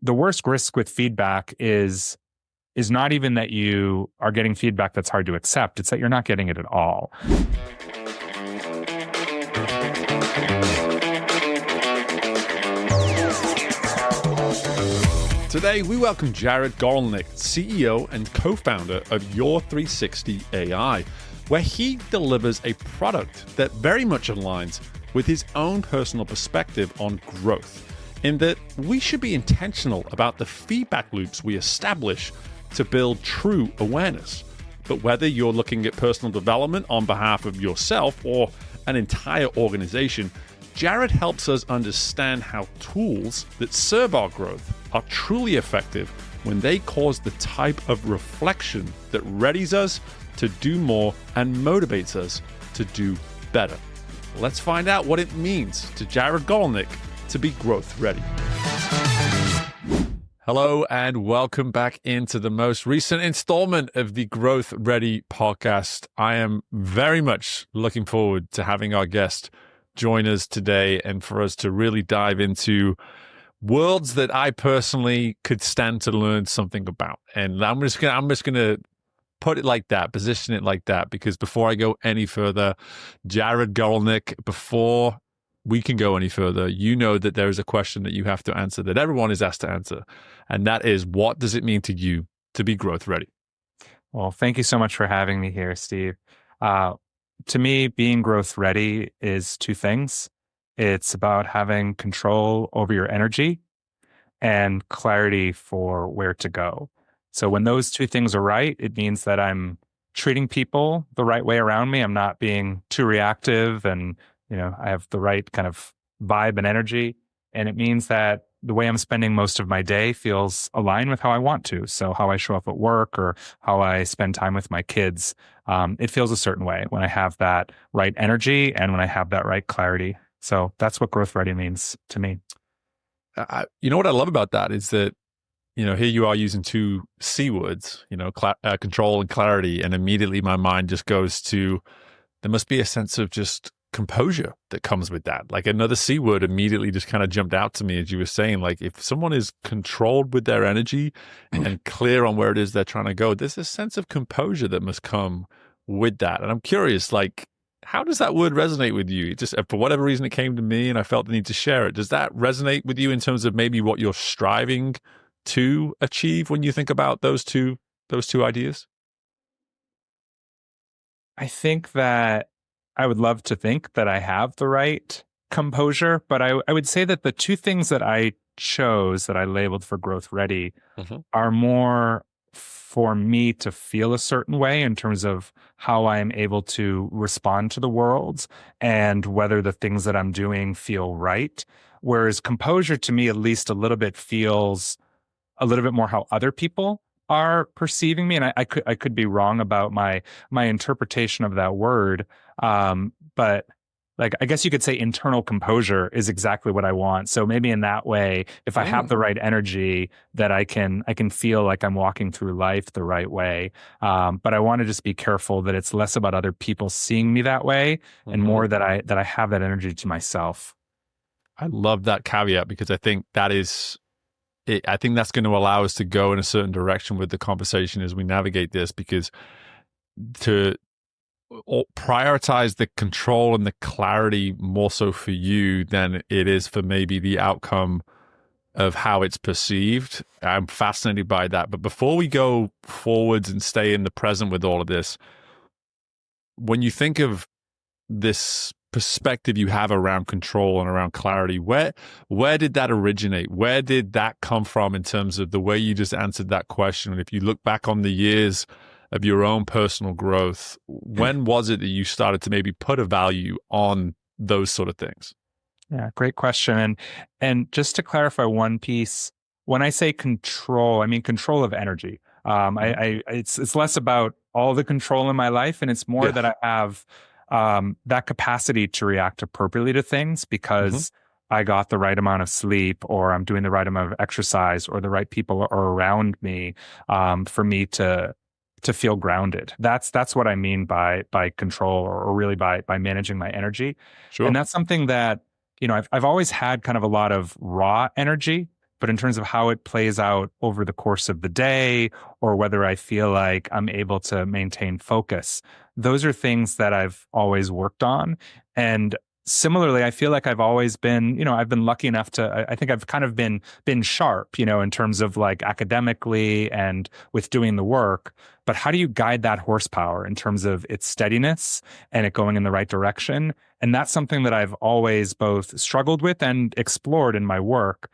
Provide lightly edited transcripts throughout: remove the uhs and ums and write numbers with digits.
the worst risk with feedback is not even that you are getting feedback that's hard to accept. It's that you're not getting it at all. Today, we welcome Jared Goralnick, CEO and co-founder of Your360 AI, where he delivers a product that very much aligns with his own personal perspective on growth, in that we should be intentional about the feedback loops we establish to build true awareness. But whether you're looking at personal development on behalf of yourself or an entire organization, Jared helps us understand how tools that serve our growth are truly effective when they cause the type of reflection that readies us to do more and motivates us to do better. Let's find out what it means to Jared Goralnick to be growth ready. Hello and welcome back into the most recent installment of the Growth Ready Podcast. I am very much looking forward to having our guest join us today and for us to really dive into worlds that I personally could stand to learn something about. And I'm just gonna put it like that, position it like that, because before I go any further, Jared Goralnick, before we can go any further, you know that there is a question that you have to answer, that everyone is asked to answer. And that is, what does it mean to you to be growth ready? Well, thank you so much for having me here, Steve. To me, being growth ready is two things. It's about having control over your energy and clarity for where to go. So when those two things are right, it means that I'm treating people the right way around me. I'm not being too reactive, and I have the right kind of vibe and energy. And it means that the way I'm spending most of my day feels aligned with how I want to. So how I show up at work or how I spend time with my kids, it feels a certain way when I have that right energy and when I have that right clarity. So that's what growth ready means to me. You know what I love about that is that, here you are using two C words, control and clarity. And immediately my mind just goes to, there must be a sense of just composure that comes with that. Like another C word immediately just kind of jumped out to me as you were saying, like if someone is controlled with their energy and clear on where it is they're trying to go, there's a sense of composure that must come with that. And I'm curious, like, how does that word resonate with you? Just for whatever reason, it came to me and I felt the need to share it. Does that resonate with you in terms of maybe what you're striving to achieve when you think about those two ideas? I think that I would love to think that I have the right composure, but I would say that the two things that I chose that I labeled for growth ready are more for me to feel a certain way in terms of how I am able to respond to the world and whether the things that I'm doing feel right. Whereas composure to me, at least a little bit, feels a little bit more how other people are perceiving me. And I could be wrong about my interpretation of that word. But like, I guess you could say internal composure is exactly what I want. So maybe in that way, if I have the right energy, that I can feel like I'm walking through life the right way. But I want to just be careful that it's less about other people seeing me that way and more that I have that energy to myself. I love that caveat because I think that is I think that's going to allow us to go in a certain direction with the conversation as we navigate this, because to prioritize the control and the clarity more so for you than it is for maybe the outcome of how it's perceived. I'm fascinated by that. But before we go forwards and stay in the present with all of this, when you think of this perspective you have around control and around clarity, where did that originate? Where did that come from in terms of the way you just answered that question? And if you look back on the years of your own personal growth, when was it that you started to maybe put a value on those sort of things? Yeah, great question. And just to clarify one piece, when I say control, I mean control of energy. It's less about all the control in my life, and it's more that I have that capacity to react appropriately to things because I got the right amount of sleep, or I'm doing the right amount of exercise, or the right people are around me for me to feel grounded. That's what I mean by control, or really by managing my energy. Sure. And that's something that, I've always had kind of a lot of raw energy. but in terms of how it plays out over the course of the day, or whether I feel like I'm able to maintain focus. Those are things that I've always worked on. And similarly, I feel like I've always been, I've been lucky enough to, I think I've kind of been sharp, in terms of like academically and with doing the work. But how do you guide that horsepower in terms of its steadiness and it going in the right direction? And that's something that I've always both struggled with and explored in my work.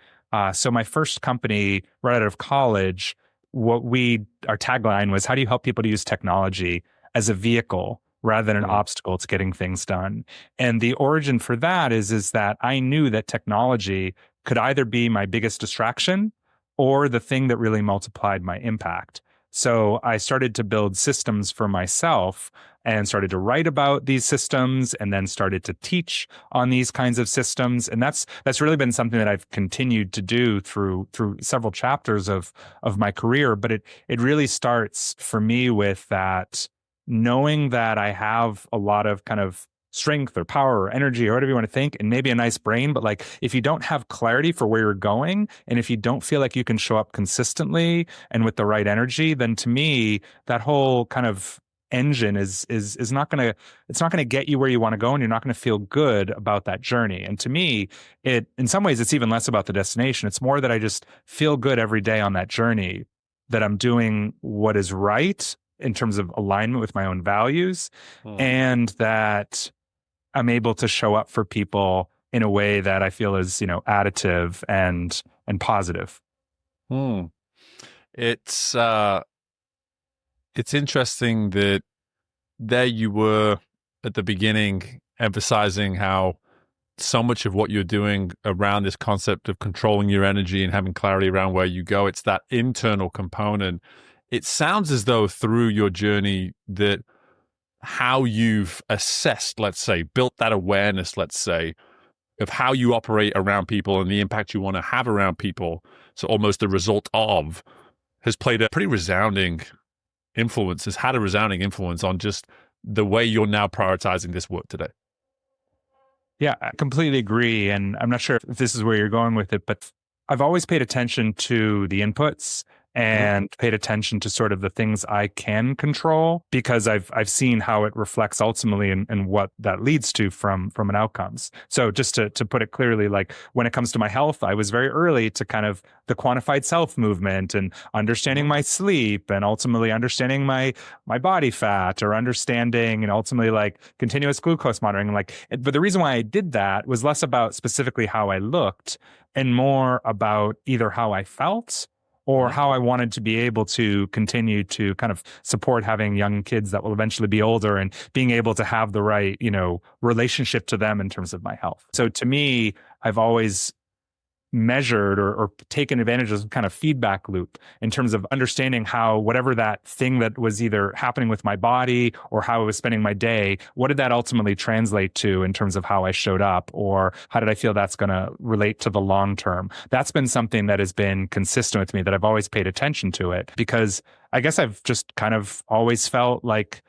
So my first company right out of college, our tagline was, how do you help people to use technology as a vehicle rather than an obstacle to getting things done? And the origin for that is that I knew that technology could either be my biggest distraction or the thing that really multiplied my impact. So I started to build systems for myself and started to write about these systems and then started to teach on these kinds of systems. And that's really been something that I've continued to do through several chapters of my career. But it really starts for me with that, knowing that I have a lot of kind of strength or power or energy or whatever you want to think, and maybe a nice brain, but like if you don't have clarity for where you're going, and if you don't feel like you can show up consistently and with the right energy, then to me, that whole kind of engine is not going to, it's not going to get you where you want to go, and you're not going to feel good about that journey. And to me, in some ways, it's even less about the destination. It's more that I just feel good every day on that journey, that I'm doing what is right in terms of alignment with my own values, and that I'm able to show up for people in a way that I feel is, additive and positive. It's interesting that there you were at the beginning emphasizing how so much of what you're doing around this concept of controlling your energy and having clarity around where you go, it's that internal component. It sounds as though through your journey that how you've assessed, let's say, built that awareness, let's say, of how you operate around people and the impact you want to have around people, so almost the result of, has played a pretty resounding influence, has had a resounding influence on just the way you're now prioritizing this work today. Yeah, I completely agree. And I'm not sure if this is where you're going with it, but I've always paid attention to the inputs and paid attention to sort of the things I can control, because I've seen how it reflects ultimately in what that leads to from an outcomes. So just to put it clearly, like when it comes to my health, I was very early to kind of the quantified self movement and understanding my sleep and ultimately understanding my body fat, or understanding and ultimately like continuous glucose monitoring. But the reason why I did that was less about specifically how I looked and more about either how I felt or how I wanted to be able to continue to kind of support having young kids that will eventually be older and being able to have the right, relationship to them in terms of my health. So to me, I've always measured or taken advantage of some kind of feedback loop in terms of understanding how whatever that thing that was either happening with my body or how I was spending my day, what did that ultimately translate to in terms of how I showed up, or how did I feel that's going to relate to the long term? That's been something that has been consistent with me, that I've always paid attention to it, because I guess I've just kind of always felt like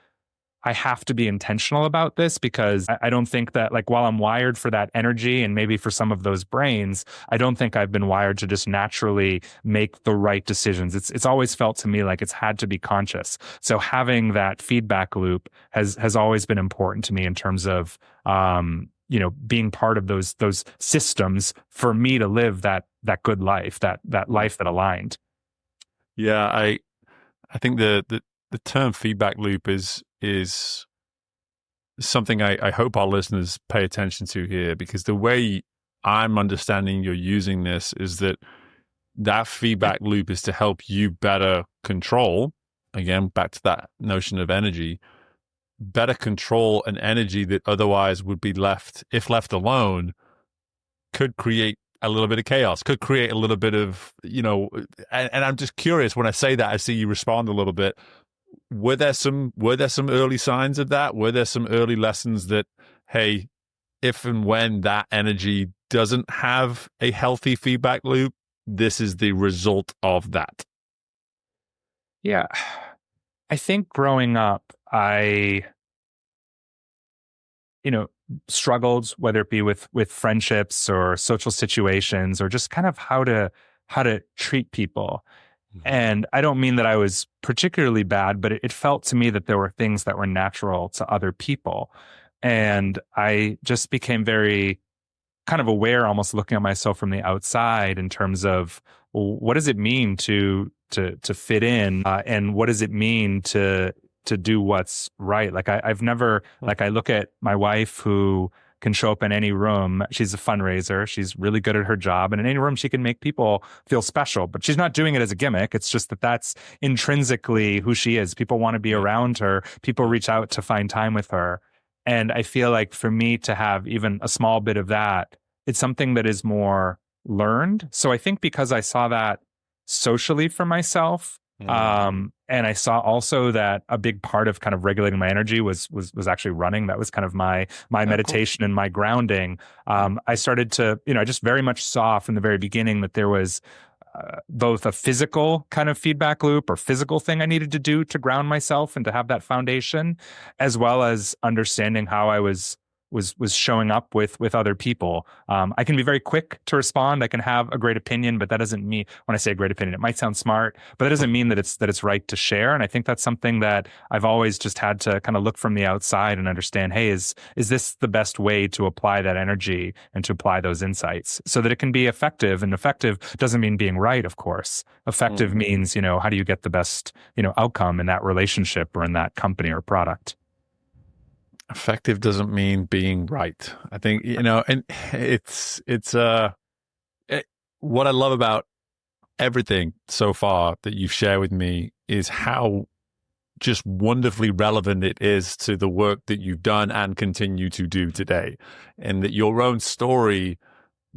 I have to be intentional about this, because I don't think that, like, while I'm wired for that energy and maybe for some of those brains, I don't think I've been wired to just naturally make the right decisions. It's always felt to me like it's had to be conscious. So having that feedback loop has always been important to me in terms of, being part of those systems for me to live that good life, that life that aligned. Yeah, I think the term feedback loop is something I hope our listeners pay attention to here, because the way I'm understanding you're using this is that feedback loop is to help you better control, again, back to that notion of energy, better control an energy that otherwise would be left, if left alone, could create a little bit of chaos, could create a little bit of, and I'm just curious, when I say that, I see you respond a little bit. Were there some early signs of that? Were there some early lessons that, hey, if and when that energy doesn't have a healthy feedback loop, this is the result of that? Yeah. I think growing up, I struggled, whether it be with friendships or social situations, or just kind of how to how to treat people. Mm-hmm. And I don't mean that I was particularly bad, but it felt to me that there were things that were natural to other people. And I just became very kind of aware, almost looking at myself from the outside in terms of, well, what does it mean to fit in, and what does it mean to do what's right? Like I've never, like I look at my wife who can show up in any room. She's a fundraiser. She's really good at her job. And in any room, she can make people feel special, but she's not doing it as a gimmick. It's just that that's intrinsically who she is. People want to be around her. People reach out to find time with her. And I feel like for me to have even a small bit of that, it's something that is more learned. So I think because I saw that socially for myself, and I saw also that a big part of kind of regulating my energy was actually running. That was kind of my meditation and my grounding. I started to, I just very much saw from the very beginning that there was both a physical kind of feedback loop or physical thing I needed to do to ground myself and to have that foundation, as well as understanding how I was showing up with other people. I can be very quick to respond. I can have a great opinion, but that doesn't mean, when I say a great opinion, it might sound smart, but that doesn't mean that it's right to share. And I think that's something that I've always just had to kind of look from the outside and understand, hey, is this the best way to apply that energy and to apply those insights so that it can be effective? And effective doesn't mean being right, of course. Effective means, how do you get the best, outcome in that relationship or in that company or product? Effective doesn't mean being right. I think, and it's what I love about everything so far that you've shared with me is how just wonderfully relevant it is to the work that you've done and continue to do today. And that your own story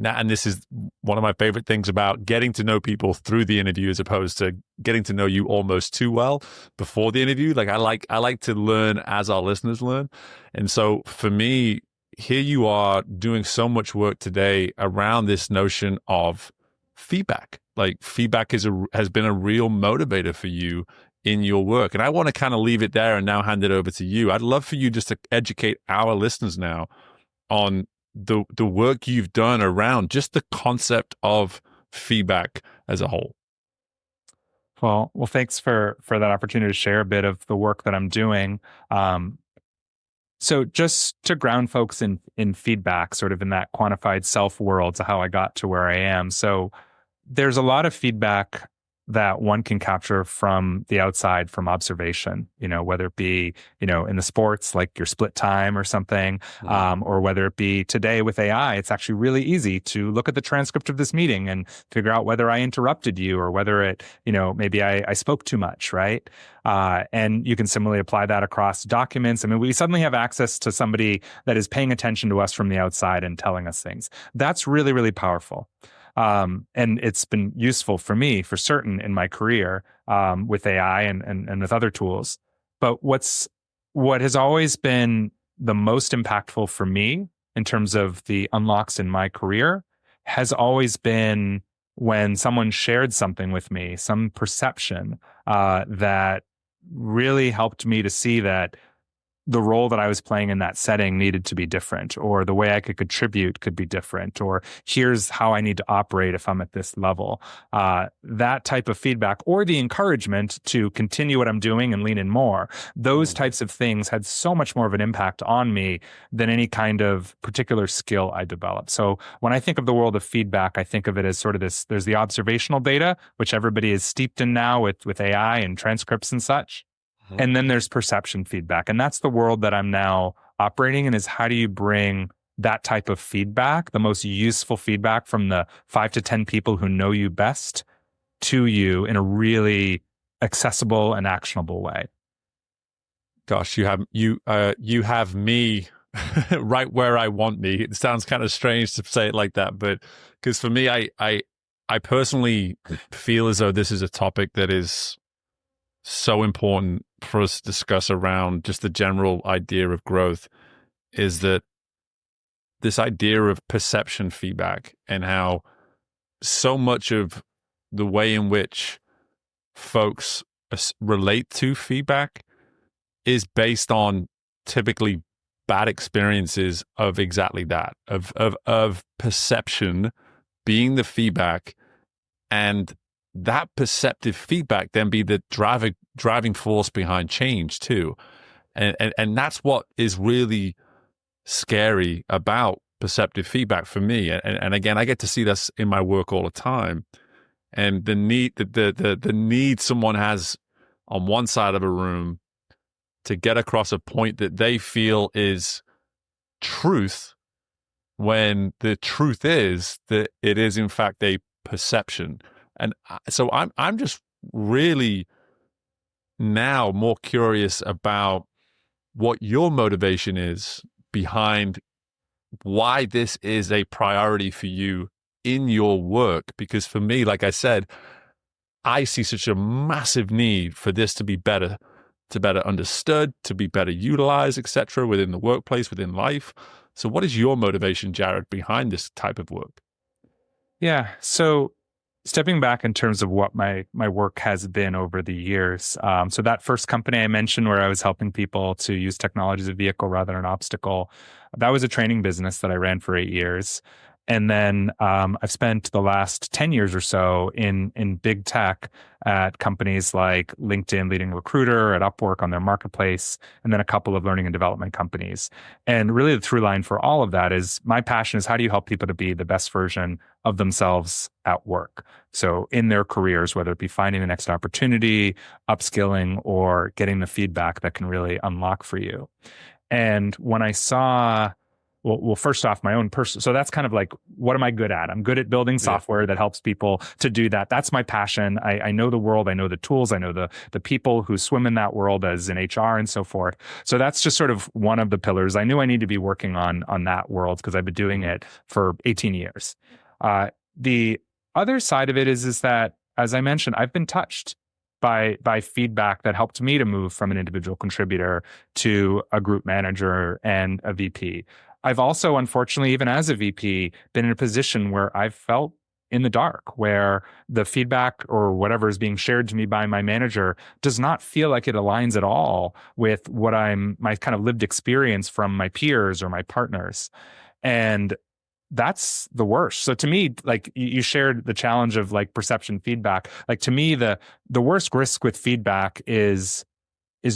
now, and this is one of my favorite things about getting to know people through the interview as opposed to getting to know you almost too well before the interview. Like I like to learn as our listeners learn. And so for me, here you are doing so much work today around this notion of feedback. Like feedback has been a real motivator for you in your work. And I want to kind of leave it there and now hand it over to you. I'd love for you just to educate our listeners now on the work you've done around just the concept of feedback as a whole. Well, thanks for that opportunity to share a bit of the work that I'm doing. So just to ground folks in feedback, sort of in that quantified self world, to how I got to where I am. So there's a lot of feedback that one can capture from the outside, from observation, whether it be, in the sports, like your split time or something, or whether it be today with AI, it's actually really easy to look at the transcript of this meeting and figure out whether I interrupted you or whether it, maybe I spoke too much, right? And you can similarly apply that across documents. I mean, we suddenly have access to somebody that is paying attention to us from the outside and telling us things. That's really, really powerful. And it's been useful for me, for certain, in my career with AI and with other tools. But what has always been the most impactful for me in terms of the unlocks in my career has always been when someone shared something with me, some perception that really helped me to see that the role that I was playing in that setting needed to be different, or the way I could contribute could be different, or here's how I need to operate if I'm at this level. That type of feedback, or the encouragement to continue what I'm doing and lean in more, those types of things had so much more of an impact on me than any kind of particular skill I developed. So when I think of the world of feedback, I think of it as sort of this, there's the observational data, which everybody is steeped in now with AI and transcripts and such. And then there's perception feedback. And that's the world that I'm now operating in, is how do you bring that type of feedback, the most useful feedback from the 5 to 10 people who know you best, to you in a really accessible and actionable way. Gosh, you have me right where I want me. It sounds kind of strange to say it like that, but because for me, I personally feel as though this is a topic that is so important for us to discuss around just the general idea of growth, is that this idea of perception feedback and how so much of the way in which folks relate to feedback is based on typically bad experiences of exactly that, of perception being the feedback And that perceptive feedback then be the driving force behind change too. And that's what is really scary about perceptive feedback for me. And again, I get to see this in my work all the time. And the need someone has on one side of a room to get across a point that they feel is truth, when the truth is that it is in fact a perception. And so I'm just really now more curious about what your motivation is behind why this is a priority for you in your work. Because for me, like I said, I see such a massive need for this to be better understood, to be better utilized, etc., within the workplace, within life. So what is your motivation, Jared, behind this type of work? Yeah. So stepping back in terms of what my work has been over the years. So that first company I mentioned where I was helping people to use technology as a vehicle rather than an obstacle, that was a training business that I ran for 8 years. And then I've spent the last 10 years or so in big tech at companies like LinkedIn Leading Recruiter, at Upwork on their marketplace, and then a couple of learning and development companies. And really the through line for all of that is my passion is how do you help people to be the best version of themselves at work? So in their careers, whether it be finding the next opportunity, upskilling, or getting the feedback that can really unlock for you. And when I saw well, first off, my own person. So that's kind of like, what am I good at? I'm good at building software that helps people to do that. That's my passion. I know the world. I know the tools. I know the people who swim in that world as in HR and so forth. So that's just sort of one of the pillars. I knew I need to be working on that world because I've been doing it for 18 years. The other side of it is that, as I mentioned, I've been touched by feedback that helped me to move from an individual contributor to a group manager and a VP. I've also, unfortunately, even as a VP, been in a position where I've felt in the dark, where the feedback or whatever is being shared to me by my manager does not feel like it aligns at all with what my kind of lived experience from my peers or my partners. And that's the worst. So to me, like you shared the challenge of like perception feedback. Like to me, the worst risk with feedback is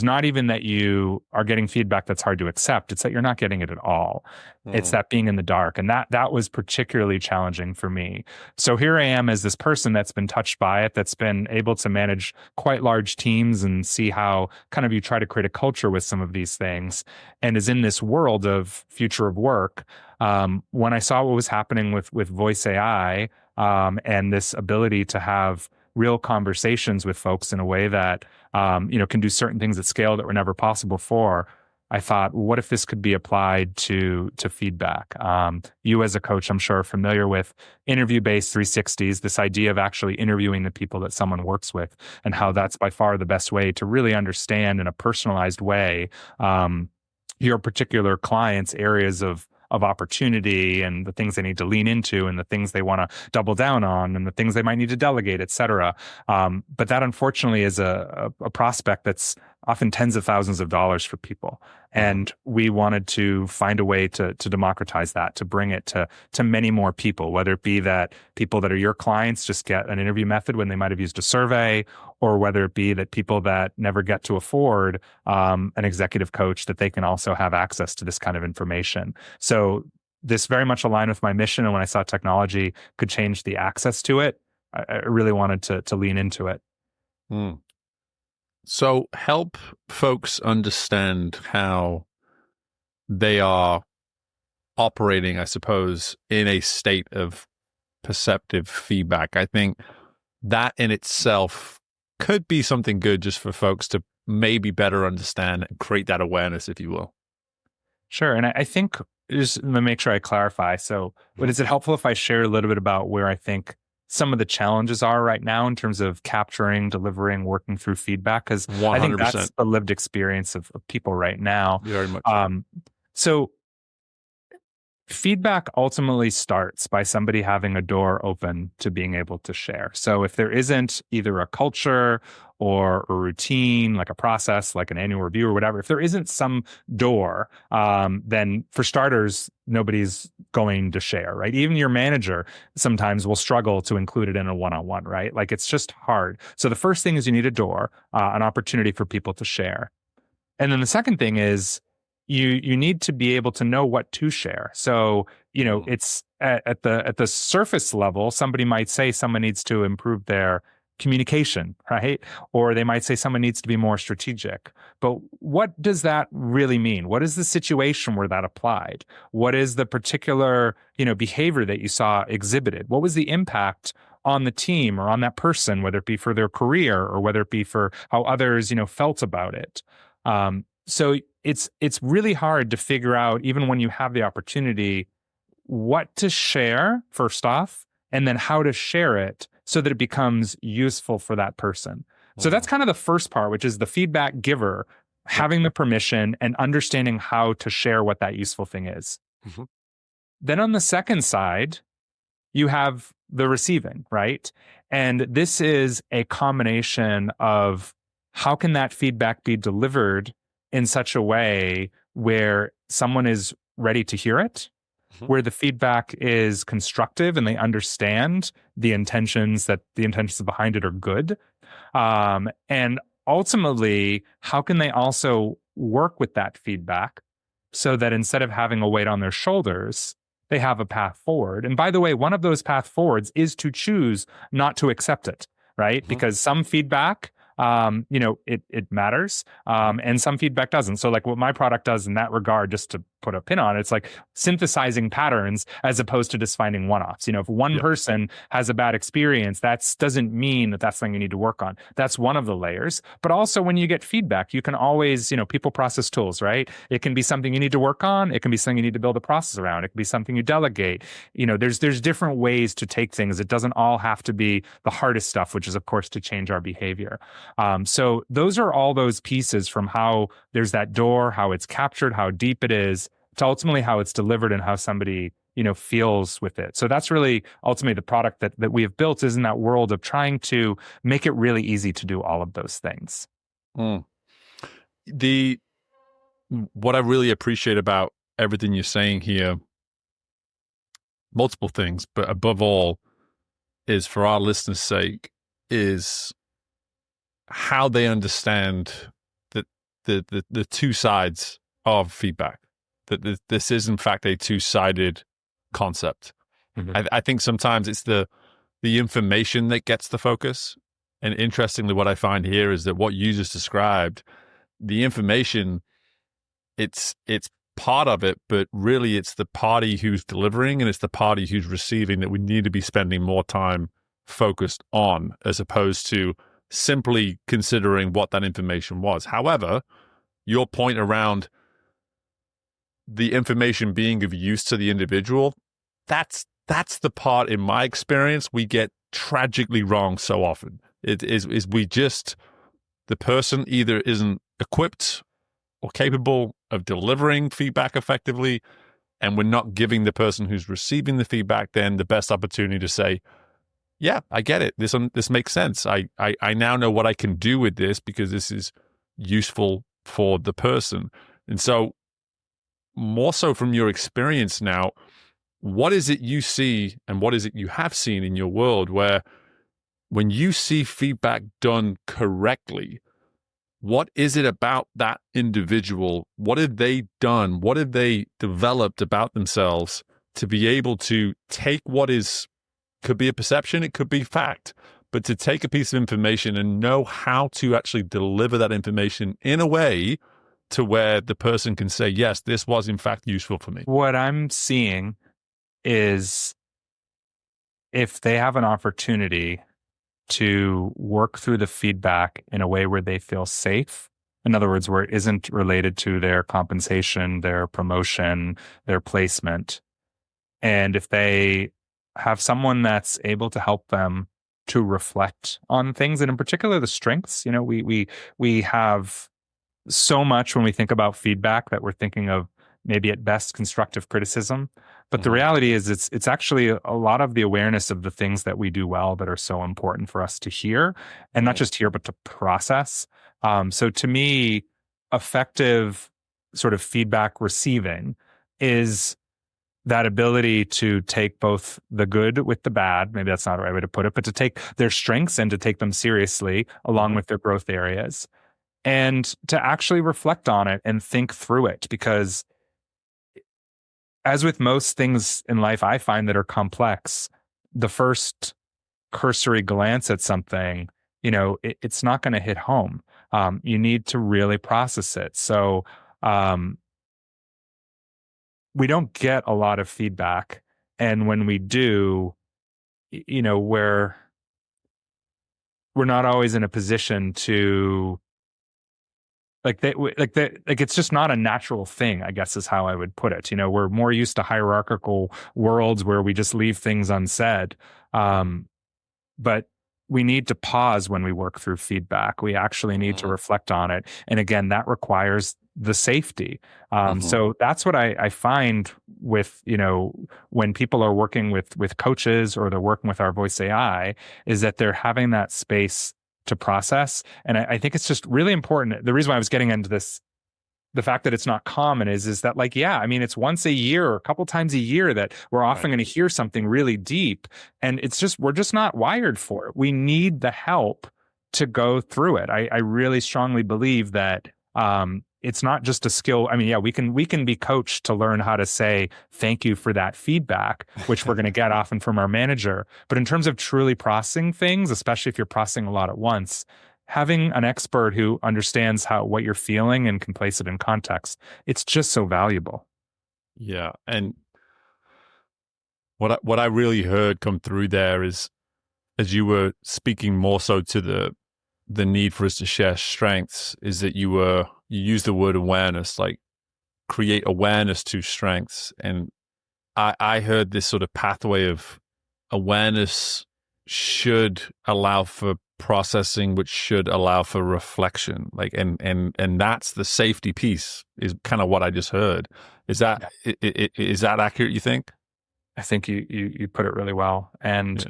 not even that you are getting feedback that's hard to accept. It's that you're not getting it at all. It's that being in the dark. And that was particularly challenging for me. So here I am as this person that's been touched by it, that's been able to manage quite large teams and see how kind of you try to create a culture with some of these things, and is in this world of future of work. When I saw what was happening with voice AI, and this ability to have real conversations with folks in a way that can do certain things at scale that were never possible before, I thought, well, what if this could be applied to feedback? You as a coach, I'm sure, are familiar with interview-based 360s, this idea of actually interviewing the people that someone works with, and how that's by far the best way to really understand in a personalized way your particular client's areas of opportunity and the things they need to lean into and the things they want to double down on and the things they might need to delegate, et cetera. But that unfortunately is a prospect that's often tens of thousands of dollars for people. And we wanted to find a way to democratize that, to bring it to many more people, whether it be that people that are your clients just get an interview method when they might have used a survey, or whether it be that people that never get to afford an executive coach, that they can also have access to this kind of information. So this very much aligned with my mission. And when I saw technology could change the access to it, I really wanted to lean into it. So help folks understand how they are operating, I suppose, in a state of perceptive feedback. I think that in itself could be something good just for folks to maybe better understand and create that awareness, if you will. Sure. And I think, just to make sure I clarify. So, but is it helpful if I share a little bit about where I think some of the challenges are right now in terms of capturing, delivering, working through feedback? Because I think that's a lived experience of people right now. Very much. So feedback ultimately starts by somebody having a door open to being able to share. So if there isn't either a culture or a routine, like a process, like an annual review or whatever, if there isn't some door, then for starters, nobody's going to share, right? Even your manager sometimes will struggle to include it in a one-on-one, right? Like it's just hard. So the first thing is you need a door, an opportunity for people to share. And then the second thing is you need to be able to know what to share. So, it's at the surface level, somebody might say someone needs to improve their communication, right? Or they might say someone needs to be more strategic. But what does that really mean? What is the situation where that applied? What is the particular, behavior that you saw exhibited? What was the impact on the team or on that person, whether it be for their career or whether it be for how others, felt about it? So it's really hard to figure out, even when you have the opportunity, what to share first off, and then how to share it so that it becomes useful for that person. So that's kind of the first part, which is the feedback giver having the permission and understanding how to share what that useful thing is. Mm-hmm. Then on the second side, you have the receiving, right? And this is a combination of how can that feedback be delivered in such a way where someone is ready to hear it, where the feedback is constructive and they understand the intentions behind it are good. And ultimately, how can they also work with that feedback so that instead of having a weight on their shoulders, they have a path forward? And by the way, one of those path forwards is to choose not to accept it, right? Mm-hmm. Because some feedback, it matters, and some feedback doesn't. So like what my product does in that regard, just to put a pin on it, it's like synthesizing patterns as opposed to just finding one-offs. If one person has a bad experience, that doesn't mean that that's something you need to work on. That's one of the layers. But also when you get feedback, you can always, people process tools, right? It can be something you need to work on. It can be something you need to build a process around. It can be something you delegate. There's different ways to take things. It doesn't all have to be the hardest stuff, which is of course to change our behavior. So those are all those pieces, from how there's that door, how it's captured, how deep it is, to ultimately how it's delivered and how somebody, feels with it. So that's really ultimately the product that we have built, is in that world of trying to make it really easy to do all of those things. What I really appreciate about everything you're saying here, multiple things, but above all is, for our listeners' sake, is how they understand that the two sides of feedback, that this is in fact a two-sided concept. Mm-hmm. I think sometimes it's the information that gets the focus. And interestingly, what I find here is that what you just described, the information, it's part of it, but really it's the party who's delivering and it's the party who's receiving that we need to be spending more time focused on, as opposed to simply considering what that information was. However, your point around the information being of use to the individual, that's the part, in my experience, we get tragically wrong so often. It is the person either isn't equipped or capable of delivering feedback effectively, and we're not giving the person who's receiving the feedback then the best opportunity to say, yeah, I get it. This makes sense. I now know what I can do with this because this is useful for the person. And so, more so from your experience now, what is it you see and what is it you have seen in your world where when you see feedback done correctly, what is it about that individual? What have they done? What have they developed about themselves to be able to take what could be a perception, it could be fact, but to take a piece of information and know how to actually deliver that information in a way to where the person can say, yes, this was in fact useful for me? What I'm seeing is, if they have an opportunity to work through the feedback in a way where they feel safe, in other words, where it isn't related to their compensation, their promotion, their placement, and if they have someone that's able to help them to reflect on things, and in particular the strengths. We have so much when we think about feedback that we're thinking of maybe at best constructive criticism. But the reality is it's actually a lot of the awareness of the things that we do well that are so important for us to hear, and not just hear, but to process. So to me, effective sort of feedback receiving is that ability to take both the good with the bad, maybe that's not the right way to put it, but to take their strengths and to take them seriously along with their growth areas, and to actually reflect on it and think through it. Because as with most things in life, I find that are complex, the first cursory glance at something, it's not going to hit home. You need to really process it. So we don't get a lot of feedback. And when we do, we're not always in a position to it's just not a natural thing, I guess is how I would put it. We're more used to hierarchical worlds where we just leave things unsaid. But we need to pause when we work through feedback. We actually need to reflect on it. And again, that requires the safety. So that's what I find with, when people are working with coaches or they're working with our voice AI, is that they're having that space to process. And I think it's just really important. The reason why I was getting into this, the fact that it's not common is that it's once a year or a couple times a year that we're often going to hear something really deep. And we're just not wired for it. We need the help to go through it. I really strongly believe that it's not just a skill. We can be coached to learn how to say thank you for that feedback, which we're going to get often from our manager. But in terms of truly processing things, especially if you're processing a lot at once, having an expert who understands what you're feeling and can place it in context, it's just so valuable. Yeah. And what I really heard come through there is, as you were speaking more so to the need for us to share strengths, is that you used the word awareness, like create awareness to strengths. And I heard this sort of pathway of awareness should allow for processing, which should allow for reflection. And that's the safety piece, is kind of what I just heard. Is that is that accurate, you think? I think you put it really well. And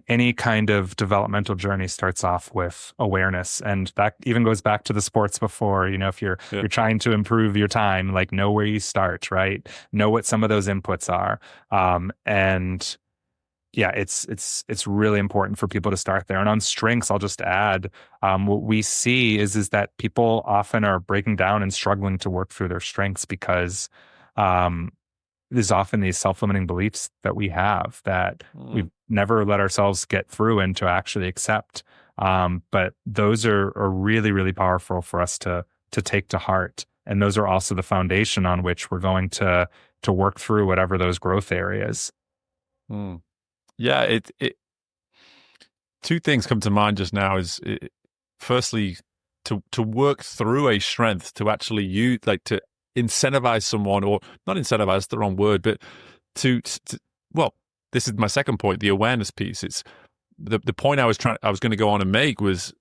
any kind of developmental journey starts off with awareness, and that even goes back to the sports before. If you're trying to improve your time, know where you start, right? Know what some of those inputs are, and it's really important for people to start there. And on strengths, I'll just add, what we see is that people often are breaking down and struggling to work through their strengths because there's often these self-limiting beliefs that we have that we've never let ourselves get through and to actually accept. But those are really, really powerful for us to take to heart. And those are also the foundation on which we're going to work through whatever those growth areas. Yeah, it two things come to mind just now. Firstly, to work through a strength, to actually use, to incentivize someone, or not incentivize, the wrong word, but this is my second point, the awareness piece. It's the point I was going to go on and make was,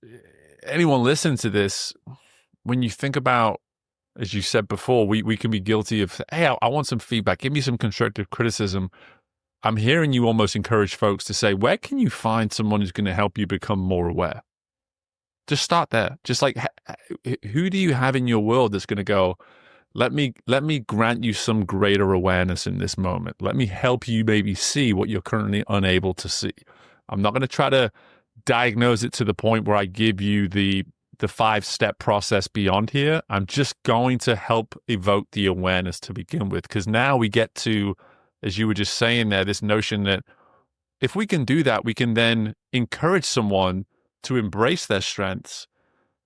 anyone listening to this, when you think about, as you said before, we can be guilty of, hey, I want some feedback, give me some constructive criticism. I'm hearing you almost encourage folks to say, where can you find someone who's going to help you become more aware? Just start there. Just who do you have in your world that's going to go, let me grant you some greater awareness in this moment. Let me help you maybe see what you're currently unable to see. I'm not going to try to diagnose it to the point where I give you the 5-step process beyond here. I'm just going to help evoke the awareness to begin with, because now we get to, as you were just saying there, this notion that if we can do that, we can then encourage someone to embrace their strengths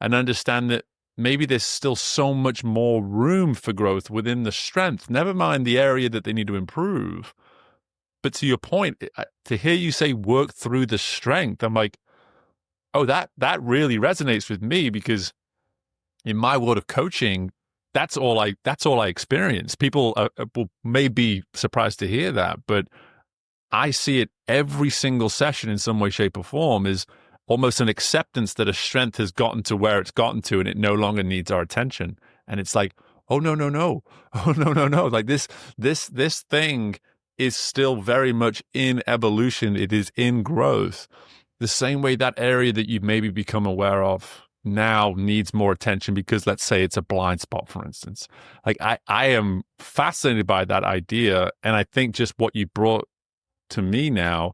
and understand that maybe there's still so much more room for growth within the strength, never mind the area that they need to improve. But to your point, to hear you say work through the strength, I'm like, oh, that really resonates with me, because in my world of coaching, that's all I experience. People may be surprised to hear that, but I see it every single session in some way, shape, or form is almost an acceptance that a strength has gotten to where it's gotten to and it no longer needs our attention. And it's like, oh no, no, no, oh no, no, no. Like this thing is still very much in evolution. It is in growth. The same way that area that you've maybe become aware of now needs more attention because let's say it's a blind spot, for instance. Like I am fascinated by that idea. And I think just what you brought to me now,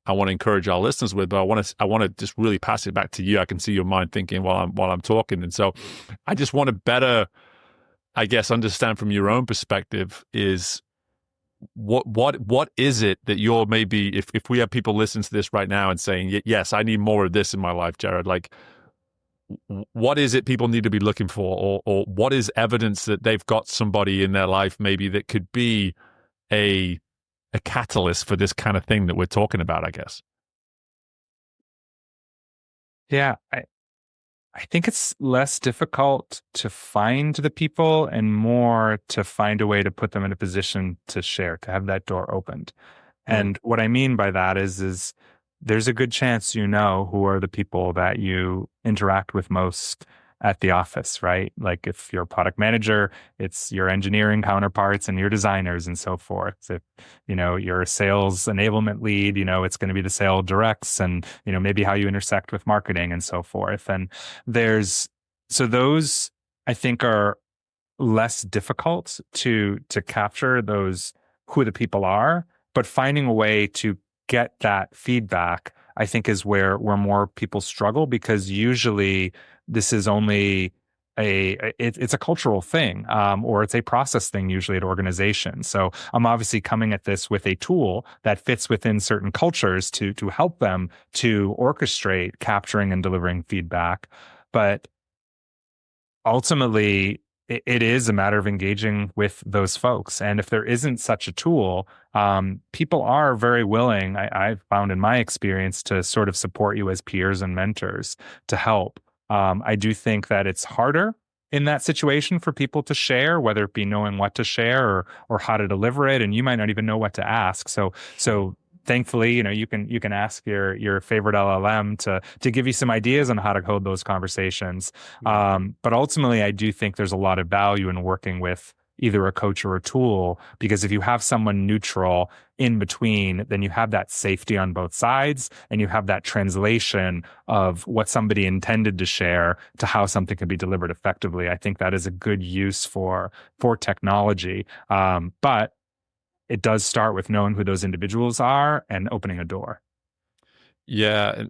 I want to encourage our listeners with, but I want to just really pass it back to you. I can see your mind thinking while I'm talking. And so I just want to better, I guess, understand from your own perspective is what is it that you're maybe, if we have people listening to this right now and saying, yes, I need more of this in my life, Jared, like what is it people need to be looking for, or what is evidence that they've got somebody in their life maybe that could be a catalyst for this kind of thing that we're talking about, I guess? Yeah, I think it's less difficult to find the people and more to find a way to put them in a position to share, to have that door opened. And what I mean by that is there's a good chance you know who are the people that you interact with most at the office, right? Like if you're a product manager, it's your engineering counterparts and your designers and so forth. If, you're a sales enablement lead, it's going to be the sales directs and, maybe how you intersect with marketing and so forth. And so those I think are less difficult to capture those, who the people are, but finding a way to get that feedback, I think is where more people struggle, because usually this is only it's a cultural thing, or it's a process thing usually at organizations. So I'm obviously coming at this with a tool that fits within certain cultures to help them to orchestrate capturing and delivering feedback. But ultimately, it is a matter of engaging with those folks. And if there isn't such a tool, people are very willing, I've found in my experience, to sort of support you as peers and mentors to help. I do think that it's harder in that situation for people to share, whether it be knowing what to share or how to deliver it, and you might not even know what to ask. So thankfully, you can ask your favorite LLM to give you some ideas on how to code those conversations. But ultimately, I do think there's a lot of value in working with either a coach or a tool, because if you have someone neutral in between, then you have that safety on both sides, and you have that translation of what somebody intended to share to how something can be delivered effectively. I think that is a good use for technology. But it does start with knowing who those individuals are and opening a door. Yeah,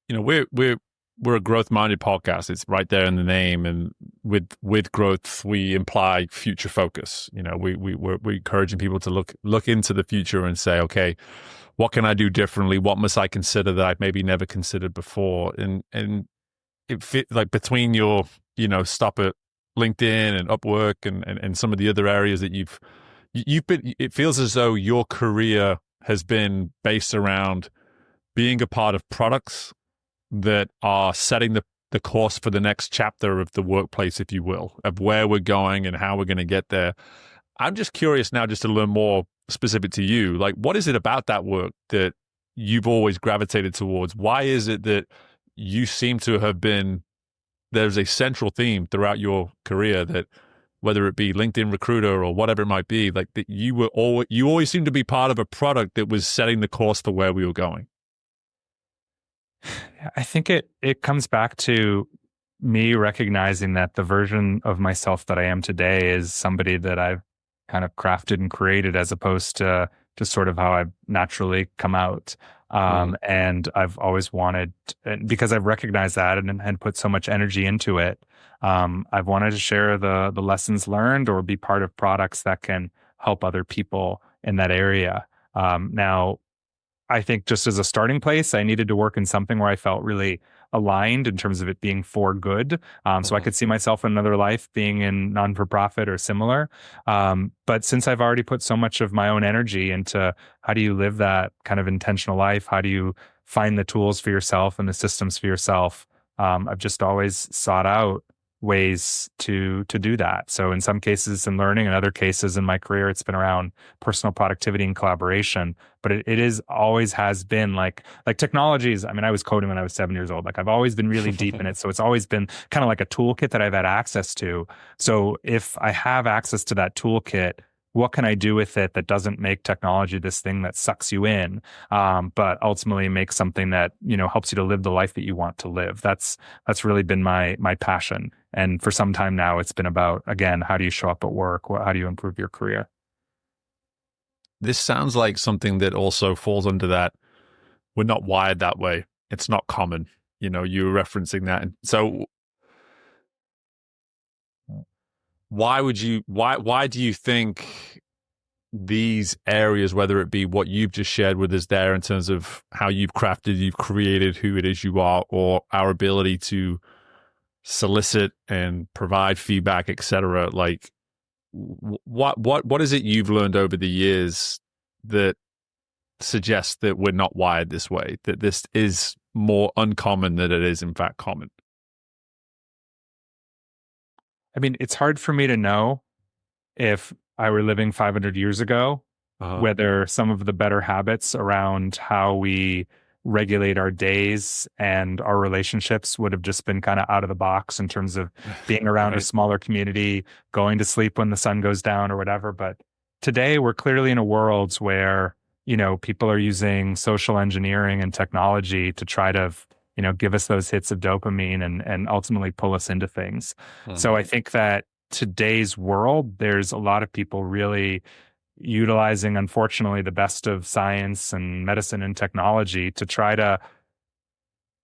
we're a growth-minded podcast. It's right there in the name, and with growth, we imply future focus. We're we're encouraging people to look into the future and say, okay, what can I do differently? What must I consider that I've maybe never considered before? And it fit like between your stop at LinkedIn and Upwork and some of the other areas that you've been. It feels as though your career has been based around being a part of products that are setting the course for the next chapter of the workplace, if you will, of where we're going and how we're going to get there. I'm just curious now, just to learn more specific to you, like what is it about that work that you've always gravitated towards? Why is it that you seem to have been, there's a central theme throughout your career that, whether it be LinkedIn Recruiter or whatever it might be, like that you always seem to be part of a product that was setting the course for where we were going? I think it comes back to me recognizing that the version of myself that I am today is somebody that I've kind of crafted and created, as opposed to just sort of how I've naturally come out. And I've always wanted, because I've recognized that and put so much energy into it, I've wanted to share the lessons learned or be part of products that can help other people in that area. Now, I think just as a starting place, I needed to work in something where I felt really aligned in terms of it being for good. So I could see myself in another life being in non-for-profit or similar. But since I've already put so much of my own energy into how do you live that kind of intentional life, how do you find the tools for yourself and the systems for yourself, I've just always sought out ways to do that. So in some cases in learning, in other cases in my career, it's been around personal productivity and collaboration. But it is always has been like technologies. I mean, I was coding when I was 7 years old. Like I've always been really deep in it. So it's always been kind of like a toolkit that I've had access to. So if I have access to that toolkit, what can I do with it that doesn't make technology this thing that sucks you in, but ultimately makes something that, helps you to live the life that you want to live? That's really been my passion. And for some time now, it's been about, again, how do you show up at work? How do you improve your career? This sounds like something that also falls under that. We're not wired that way. It's not common. You were referencing that. And so why do you think these areas, whether it be what you've just shared with us there in terms of how you've created who it is you are, or our ability to solicit and provide feedback, etc., like what is it you've learned over the years that suggests that we're not wired this way, that this is more uncommon than it is in fact common? I mean, it's hard for me to know if I were living 500 years ago, whether some of the better habits around how we regulate our days and our relationships would have just been kind of out of the box in terms of being around a smaller community, going to sleep when the sun goes down or whatever. But today we're clearly in a world where, people are using social engineering and technology to try to give us those hits of dopamine and ultimately pull us into things. So I think that today's world, there's a lot of people really utilizing, unfortunately, the best of science and medicine and technology to try to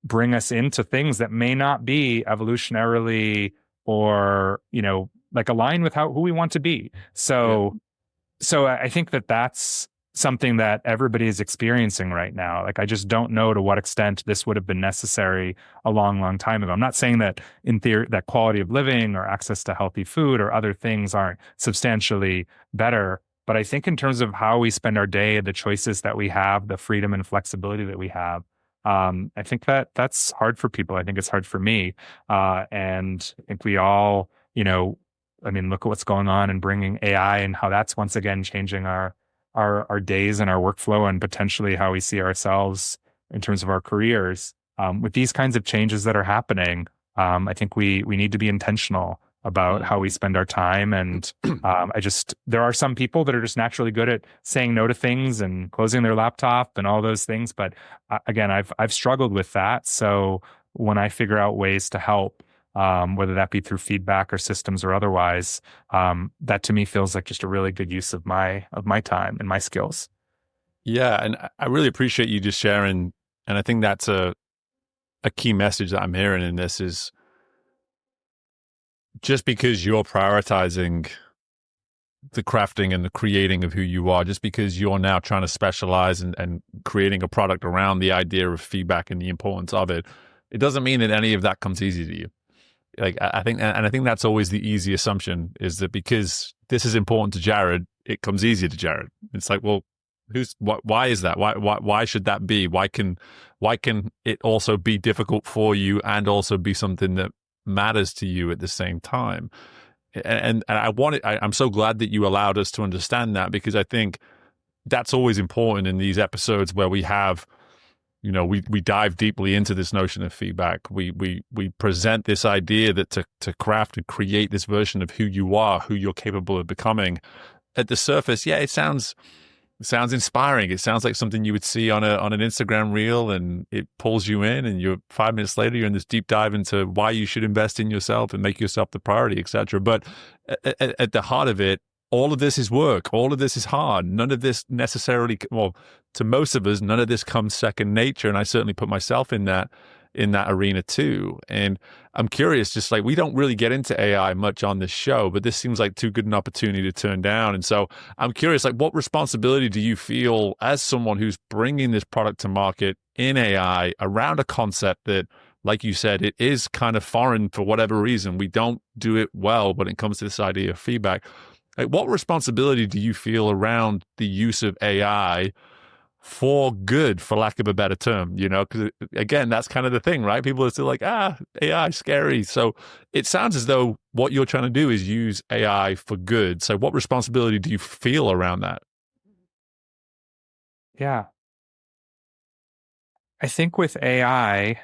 bring us into things that may not be evolutionarily or, like align with who we want to be. So I think that that's something that everybody is experiencing right now. Like, I just don't know to what extent this would have been necessary a long, long time ago. I'm not saying that in theory that quality of living or access to healthy food or other things aren't substantially better. But I think in terms of how we spend our day, the choices that we have, the freedom and flexibility that we have, I think that that's hard for people. I think it's hard for me. And I think we all, look at what's going on and bringing AI and how that's once again changing our days and our workflow and potentially how we see ourselves in terms of our careers. With these kinds of changes that are happening, I think we need to be intentional about how we spend our time. And there are some people that are just naturally good at saying no to things and closing their laptop and all those things. But again, I've struggled with that. So when I figure out ways to help, whether that be through feedback or systems or otherwise, that to me feels like just a really good use of my time and my skills. Yeah, and I really appreciate you just sharing. And I think that's a key message that I'm hearing in this is just because you're prioritizing the crafting and the creating of who you are, just because you're now trying to specialize and creating a product around the idea of feedback and the importance of it, it doesn't mean that any of that comes easy to you. Like, I think that's always the easy assumption, is that because this is important to Jared, it comes easier to Jared. It's like, well, why is that? Why should that be? Why can it also be difficult for you and also be something that matters to you at the same time? And I'm so glad that you allowed us to understand that, because I think that's always important in these episodes where we have, we dive deeply into this notion of feedback. We present this idea that to craft and create this version of who you are, who you're capable of becoming. At the surface, yeah, it sounds inspiring. It sounds like something you would see on an Instagram reel, and it pulls you in, and you're 5 minutes later, you're in this deep dive into why you should invest in yourself and make yourself the priority, etc. But at the heart of it, all of this is work. All of this is hard. None of this necessarily, well, to most of us, none of this comes second nature. And I certainly put myself in that arena too. And I'm curious, just like, we don't really get into AI much on this show, but this seems like too good an opportunity to turn down. And so I'm curious, like, what responsibility do you feel as someone who's bringing this product to market in AI around a concept that, like you said, it is kind of foreign for whatever reason? We don't do it well when it comes to this idea of feedback. Like, what responsibility do you feel around the use of AI for good, for lack of a better term, because again, that's kind of the thing, right? People are still like, AI scary. So it sounds as though what you're trying to do is use AI for good. So what responsibility do you feel around that? Yeah. I think with AI,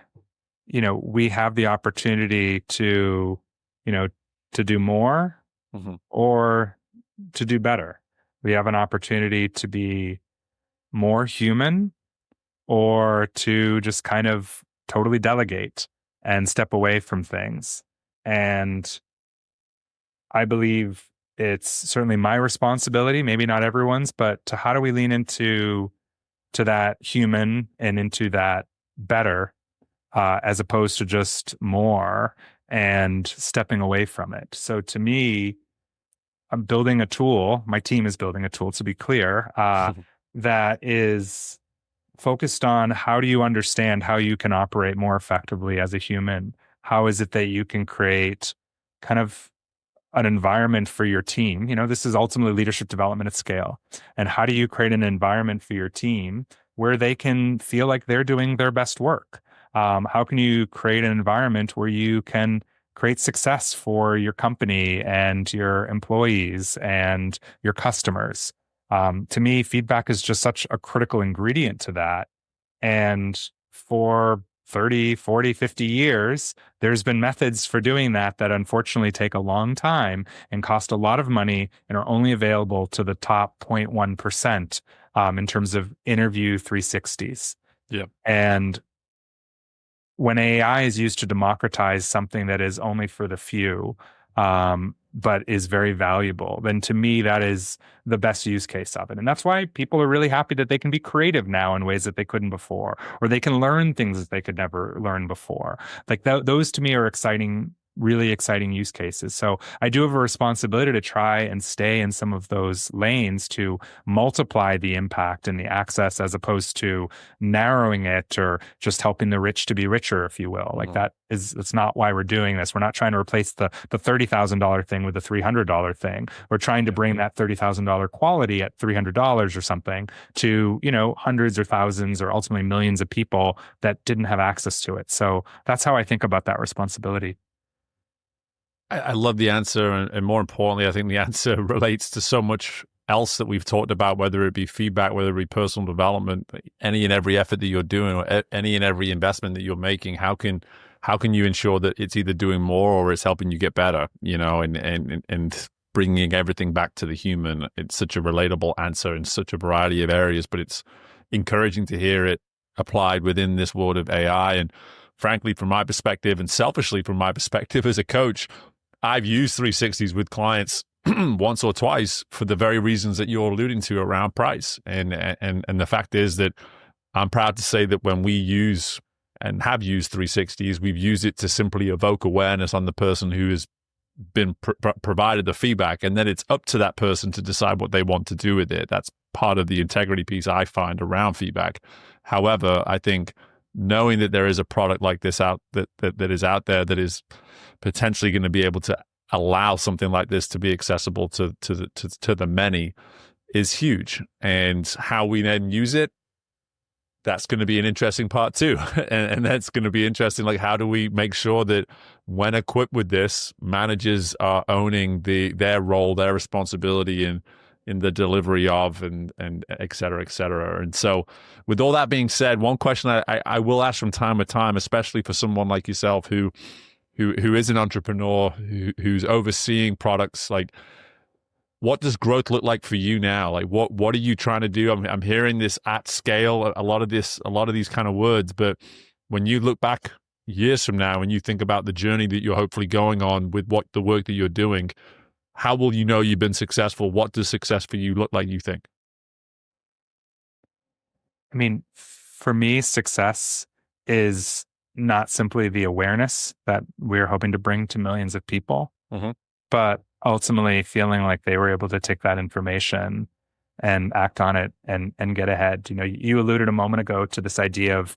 we have the opportunity to, to do more or to do better. We have an opportunity to be more human or to just kind of totally delegate and step away from things. And I believe it's certainly my responsibility, maybe not everyone's, but to how do we lean into to that human and into that better, as opposed to just more and stepping away from it. So to me, I'm building a tool. My team is building a tool, to be clear, that is focused on how do you understand how you can operate more effectively as a human? How is it that you can create kind of an environment for your team? This is ultimately leadership development at scale. And how do you create an environment for your team where they can feel like they're doing their best work? How can you create an environment where you can create success for your company and your employees and your customers? To me, feedback is just such a critical ingredient to that. And for 30, 40, 50 years, there's been methods for doing that that unfortunately take a long time and cost a lot of money and are only available to the top 0.1% in terms of interview 360s. Yeah. And when AI is used to democratize something that is only for the few, but is very valuable, then to me, that is the best use case of it. And that's why people are really happy that they can be creative now in ways that they couldn't before, or they can learn things that they could never learn before. Like those to me are exciting, really exciting use cases. So I do have a responsibility to try and stay in some of those lanes to multiply the impact and the access as opposed to narrowing it or just helping the rich to be richer, if you will. Like that's not why we're doing this. We're not trying to replace the $30,000 thing with the $300 thing. We're trying to bring that $30,000 quality at $300 or something to, hundreds or thousands or ultimately millions of people that didn't have access to it. So that's how I think about that responsibility. I love the answer. And more importantly, I think the answer relates to so much else that we've talked about, whether it be feedback, whether it be personal development, any and every effort that you're doing or any and every investment that you're making. How can you ensure that it's either doing more or it's helping you get better, and bringing everything back to the human? It's such a relatable answer in such a variety of areas, but it's encouraging to hear it applied within this world of AI. And frankly, from my perspective and selfishly from my perspective as a coach, I've used 360s with clients once or twice for the very reasons that you're alluding to around price. And the fact is that I'm proud to say that when we use and have used 360s, we've used it to simply evoke awareness on the person who has been provided the feedback. And then it's up to that person to decide what they want to do with it. That's part of the integrity piece I find around feedback. However, I think knowing that there is a product like this out that is out there that is potentially going to be able to allow something like this to be accessible to the many is huge. And how we then use it, that's going to be an interesting part too. And that's going to be interesting. Like, how do we make sure that when equipped with this, managers are owning their role, their responsibility in the delivery of and et cetera, et cetera. And so with all that being said, one question I will ask from time to time, especially for someone like yourself who is an entrepreneur, who's overseeing products, like, what does growth look like for you now? Like, what are you trying to do? I'm hearing this at scale, a lot of these kind of words, but when you look back years from now and you think about the journey that you're hopefully going on with the work that you're doing, how will you know you've been successful? What does success for you look like, you think? I mean, for me, success is not simply the awareness that we're hoping to bring to millions of people, but ultimately feeling like they were able to take that information and act on it and get ahead. You alluded a moment ago to this idea of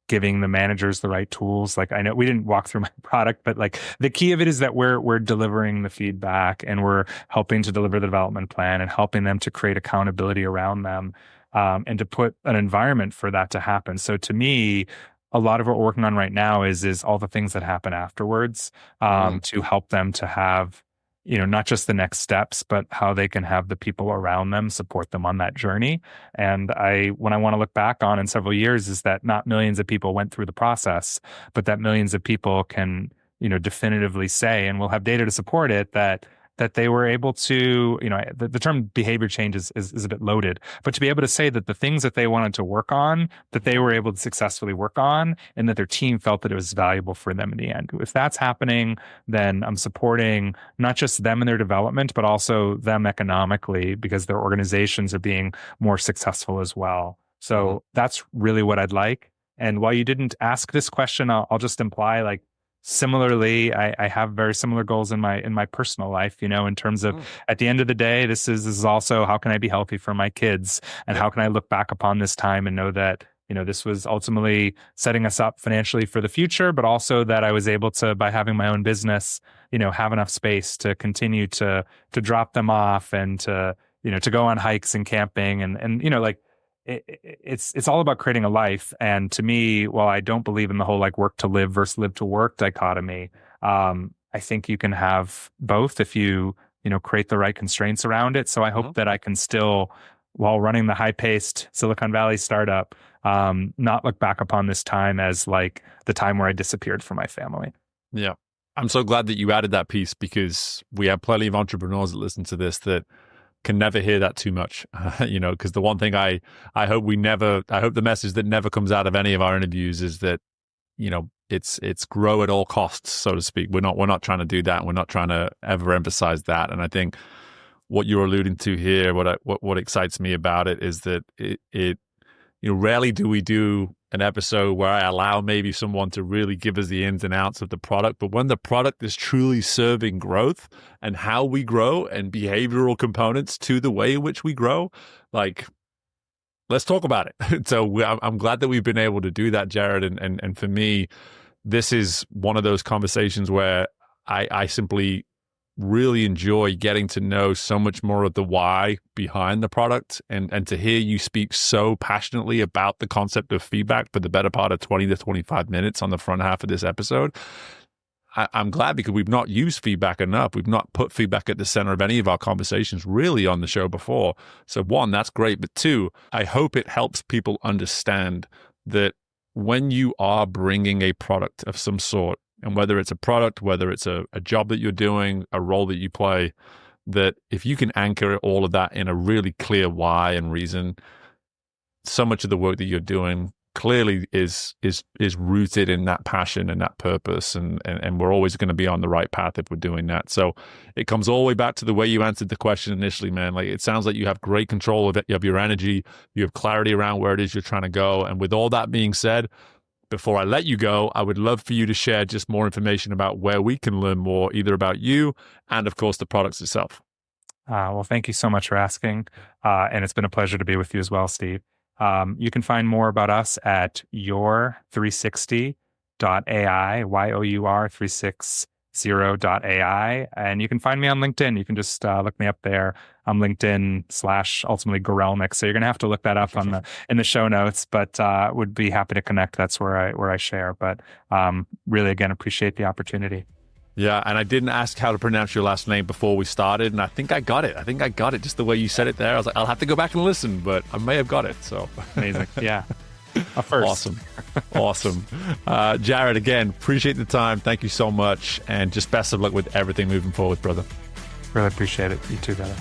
giving the managers the right tools. Like, I know we didn't walk through my product, but like the key of it is that we're delivering the feedback and we're helping to deliver the development plan and helping them to create accountability around them. and to put an environment for that to happen. So to me, a lot of what we're working on right now is all the things that happen afterwards, to help them to have, not just the next steps, but how they can have the people around them support them on that journey. And when I want to look back on in several years, is that not millions of people went through the process, but that millions of people can, definitively say, and we'll have data to support it, that they were able to, the term behavior change is a bit loaded, but to be able to say that the things that they wanted to work on, that they were able to successfully work on, and that their team felt that it was valuable for them in the end. If that's happening, then I'm supporting not just them in their development, but also them economically, because their organizations are being more successful as well. So that's really what I'd like. And while you didn't ask this question, I'll just imply, like, similarly, I have very similar goals in my personal life, in terms of at the end of the day, this is also how can I be healthy for my kids, and how can I look back upon this time and know that, this was ultimately setting us up financially for the future, but also that I was able to, by having my own business, have enough space to continue to drop them off and to go on hikes and camping and like, it's all about creating a life. And to me, while I don't believe in the whole like work to live versus live to work dichotomy, I think you can have both if you create the right constraints around it. So I hope that I can still, while running the high-paced Silicon Valley startup, not look back upon this time as like the time where I disappeared from my family. Yeah. I'm so glad that you added that piece, because we have plenty of entrepreneurs that listen to this that can never hear that too much, because the one thing I hope the message that never comes out of any of our interviews is that, it's grow at all costs, so to speak. We're not trying to do that. We're not trying to ever emphasize that. And I think what you're alluding to here, what excites me about it is that it rarely do we do an episode where I allow maybe someone to really give us the ins and outs of the product. But when the product is truly serving growth and how we grow and behavioral components to the way in which we grow, like, let's talk about it. So I'm glad that we've been able to do that, Jared. And for me, this is one of those conversations where I simply really enjoy getting to know so much more of the why behind the product, and to hear you speak so passionately about the concept of feedback for the better part of 20 to 25 minutes on the front half of this episode. I'm glad, because we've not used feedback enough. We've not put feedback at the center of any of our conversations really on the show before. So one, that's great. But two, I hope it helps people understand that when you are bringing a product of some sort, and whether it's a product, whether it's a job that you're doing, a role that you play, that if you can anchor all of that in a really clear why and reason, so much of the work that you're doing clearly is rooted in that passion and that purpose. And we're always going to be on the right path if we're doing that. So it comes all the way back to the way you answered the question initially, man. Like, it sounds like you have great control of it. You have your energy. You have clarity around where it is you're trying to go. And with all that being said, before I let you go, I would love for you to share just more information about where we can learn more, either about you and, of course, the products itself. Well, thank you so much for asking. And it's been a pleasure to be with you as well, Steve. You can find more about us at your360.ai, your360.ai. And you can find me on LinkedIn. You can just look me up there. I'm LinkedIn / ultimately Goralnick. So you're going to have to look that up in the show notes, but would be happy to connect. That's where I share. But really, again, appreciate the opportunity. Yeah, and I didn't ask how to pronounce your last name before we started, and I think I got it. Just the way you said it there. I was like, I'll have to go back and listen, but I may have got it. So amazing. Yeah. A first. Awesome. Jared, again, appreciate the time. Thank you so much. And just best of luck with everything moving forward, brother. Really appreciate it. You too, brother.